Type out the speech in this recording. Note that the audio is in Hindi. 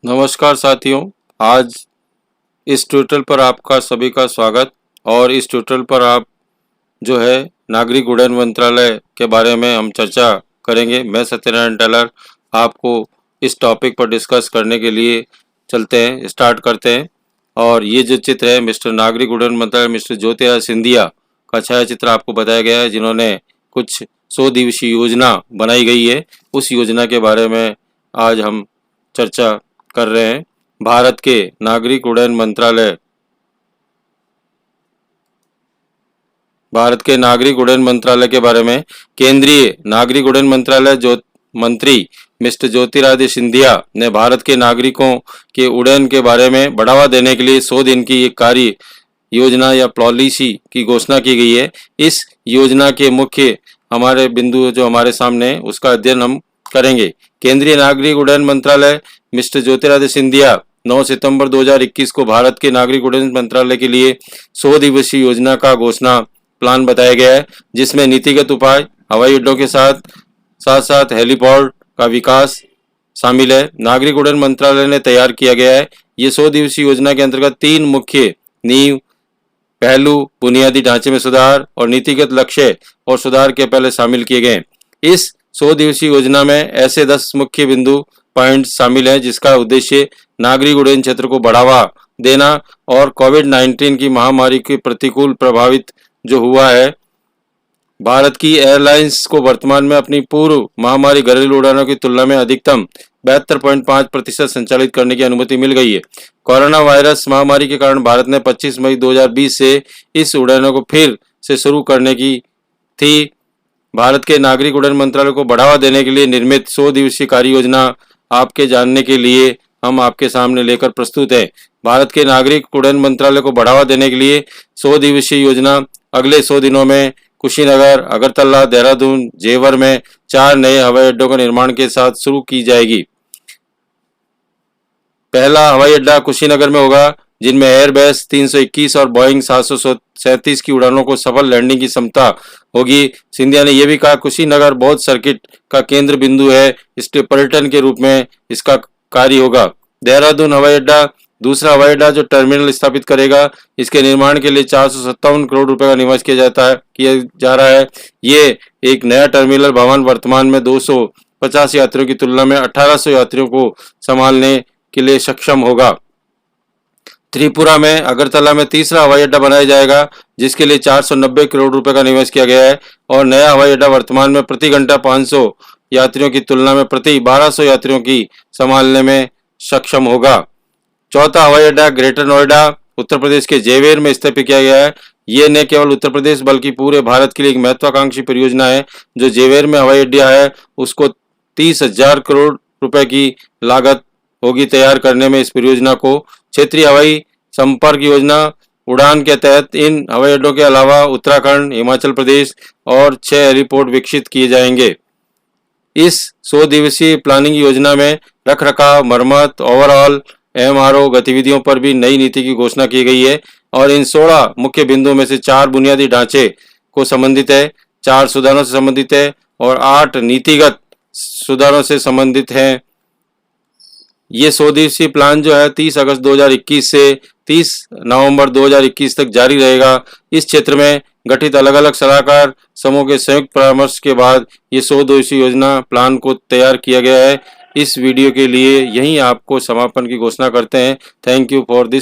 नमस्कार साथियों, आज इस ट्यूटोरियल पर आपका सभी का स्वागत। और इस ट्यूटोरियल पर आप जो है नागरिक उड्डयन मंत्रालय के बारे में हम चर्चा करेंगे। मैं सत्यनारायण टेलर आपको इस टॉपिक पर डिस्कस करने के लिए स्टार्ट करते हैं। और ये जो चित्र है मिस्टर नागरिक उड्डयन मंत्रालय मिस्टर ज्योतिरादित्य सिंधिया का छायाचित्र आपको बताया गया है, जिन्होंने कुछ 100 दिवसीय योजना बनाई गई है। उस योजना के बारे में आज हम चर्चा कर रहे हैं। भारत के नागरिक उड्डयन मंत्रालय के बारे में केंद्रीय नागरिक उड्डयन मंत्रालय मंत्री मिस्टर ज्योतिरादित्य सिंधिया ने भारत के नागरिकों के उड्डयन के बारे में बढ़ावा देने के लिए 100 दिन की एक कार्य योजना या पॉलिसी की घोषणा की गई है। इस योजना के मुख्य हमारे बिंदु जो हमारे सामने है उसका अध्ययन हम करेंगे। केंद्रीय नागरिक उड्डयन मंत्रालय मिस्टर ज्योतिरादित्य सिंधिया 9 सितंबर 2021 को भारत के नागरिक उड्डयन मंत्रालय के लिए 100 दिवसीय योजना का घोषणा प्लान बताया गया है, जिसमें नीतिगत उपाय, हवाई अड्डों के साथ साथ हेलीपोर्ट का विकास शामिल है। नागरिक उड्डयन मंत्रालय ने तैयार किया गया है। ये 100 दिवसीय योजना के अंतर्गत 3 मुख्य नींव पहलू बुनियादी ढांचे में सुधार और नीतिगत लक्ष्य और सुधार के पहले शामिल किए गए। इस 100 दिवसीय योजना में ऐसे 10 मुख्य बिंदु पॉइंट शामिल है, जिसका उद्देश्य नागरिक उड्डयन क्षेत्र को बढ़ावा देना और कोविड-19 की महामारी के प्रतिकूल प्रभावित जो हुआ है, भारत की एयरलाइंस को वर्तमान में अपनी पूर्व महामारी घरेलू उड़ानों की तुलना में अधिकतम 72.5% संचालित करने की अनुमति मिल गई है। कोरोना वायरस महामारी के कारण भारत ने 25 मई 2020 से इस उड़ानों को फिर से शुरू करने की थी। भारत के नागरिक उड्डयन मंत्रालय को बढ़ावा देने के लिए निर्मित 100 दिवसीय कार्य योजना आपके जानने के लिए हम आपके सामने लेकर प्रस्तुत है। भारत के नागरिक उड्डयन मंत्रालय को बढ़ावा देने के लिए 100 दिवसीय योजना अगले 100 दिनों में कुशीनगर, अगरतला, देहरादून, जेवर में 4 नए हवाई अड्डों का निर्माण के साथ शुरू की जाएगी। पहला हवाई अड्डा कुशीनगर में होगा, जिनमें एयरबस 321 और बोइंग 737 की उड़ानों को सफल लैंडिंग की क्षमता होगी। सिंधिया ने यह भी कहा, कुशीनगर बौद्ध सर्किट का केंद्र बिंदु है, इसलिए पर्यटन के रूप में इसका कार्य होगा। देहरादून हवाई अड्डा दूसरा हवाई अड्डा जो टर्मिनल स्थापित करेगा। इसके निर्माण के लिए 457 करोड़ रुपए का निवेश किया जा रहा है। ये एक नया टर्मिनल भवन वर्तमान में 250 यात्रियों की तुलना में 1800 यात्रियों को संभालने के लिए सक्षम होगा। त्रिपुरा में अगरतला में तीसरा हवाई अड्डा बनाया जाएगा, जिसके लिए 490 करोड़ रुपए का निवेश किया गया है। और नया हवाई अड्डा वर्तमान में प्रति घंटा 500 यात्रियों की तुलना में प्रति 1200 यात्रियों की संभालने में सक्षम होगा। चौथा हवाई अड्डा ग्रेटर नोएडा उत्तर प्रदेश के जेवर में स्थापित किया गया है। ये न केवल उत्तर प्रदेश बल्कि पूरे भारत के लिए एक महत्वाकांक्षी परियोजना है। जो जेवर में हवाई अड्डा है उसको 30,000 करोड़ रुपए की लागत होगी तैयार करने में। इस परियोजना को क्षेत्रीय हवाई संपर्क योजना उड़ान के तहत इन हवाई अड्डों के अलावा उत्तराखंड, हिमाचल प्रदेश और 6 हेलीपोर्ट विकसित किए जाएंगे। इस 100 दिवसीय प्लानिंग योजना में रखरखाव, मरम्मत, ओवरऑल MRO गतिविधियों पर भी नई नीति की घोषणा की गई है। और इन 16 मुख्य बिंदुओं में से 4 बुनियादी ढांचे को संबंधित है, 4 सुधारों से संबंधित है और 8 नीतिगत सुधारों से संबंधित हैं। ये 100 दिवसीय प्लान जो है 30 अगस्त 2021 से 30 नवंबर 2021 तक जारी रहेगा। इस क्षेत्र में गठित अलग अलग सलाहकार समूह के संयुक्त परामर्श के बाद ये 100 दिवसीय योजना प्लान को तैयार किया गया है। इस वीडियो के लिए यहीं आपको समापन की घोषणा करते हैं। Thank you for this.